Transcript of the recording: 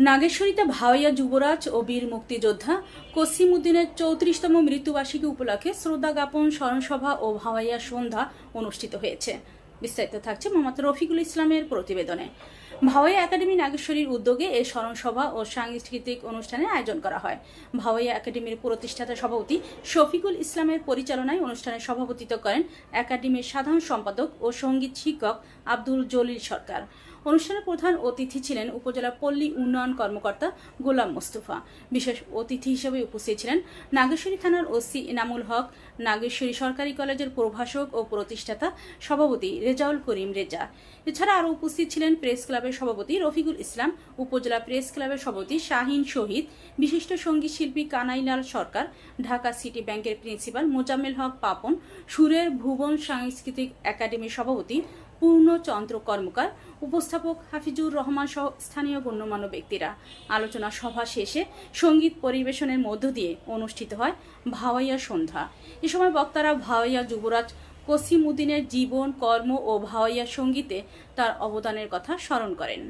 নাগেশ্বরীতে ভাওয়াইয়া যুবরাজ ও বীর মুক্তিযোদ্ধা কসিম উদ্দিনের 34তম মৃত্যুবার্ষিকী উপলক্ষে শ্রদ্ধা জ্ঞাপন স্মরণসভা ও ভাওয়াইয়া সন্ধ্যা অনুষ্ঠিত হয়েছে। বিস্তারিত থাকছে মোহাম্মদ রফিকুল ইসলামের প্রতিবেদনে। ভাওয়াইয়া একাডেমি নাগেশ্বরীর উদ্যোগে এই স্মরণসভা ও সাংস্কৃতিক অনুষ্ঠানের আয়োজন করা হয়। ভাওয়াইয়া একাডেমির প্রতিষ্ঠাতা সভাপতি শফিকুল ইসলামের পরিচালনায় অনুষ্ঠানে সভাপতিত্ব করেন একাডেমির সাধারণ সম্পাদক ও সঙ্গীত শিক্ষক আব্দুল জলিল সরকার। অনুষ্ঠানে প্রধান অতিথি ছিলেন উপজেলা পল্লী উন্নয়ন কর্মকর্তা গোলাম মোস্তফা। বিশেষ অতিথি হিসেবে উপস্থিত ছিলেন নাগেশ্বরী থানার ওসি এনামুল হক, নাগেশ্বরী সরকারি কলেজের প্রভাষক ও প্রতিষ্ঠাতা সভাপতি রেজাউল করিম রেজা। এছাড়া আরও উপস্থিত ছিলেন প্রেস ক্লাবের সভাপতি রফিকুল ইসলাম, উপজেলা প্রেস ক্লাবের সভাপতি শাহিন শহীদ, বিশিষ্ট সঙ্গীত শিল্পী কানাইলাল সরকার, ঢাকা সিটি ব্যাংকের প্রিন্সিপাল মোজাম্মেল হক পাপন, সুরের ভুবন সাংস্কৃতিক একাডেমির সভাপতি পূর্ণচন্দ্র কর্মকার, উপস্থাপক হাফিজুর রহমান সহ স্থানীয় গণ্যমান্য ব্যক্তিরা। আলোচনা সভা শেষে সঙ্গীত পরিবেশনের মধ্য দিয়ে অনুষ্ঠিত হয় ভাওয়াইয়া সন্ধ্যা। এ সময় বক্তারা ভাওয়াইয়া যুবরাজ কসিম উদ্দিনের জীবন, কর্ম ও ভাওয়াইয়া সঙ্গীতে তার অবদানের কথা স্মরণ করেন।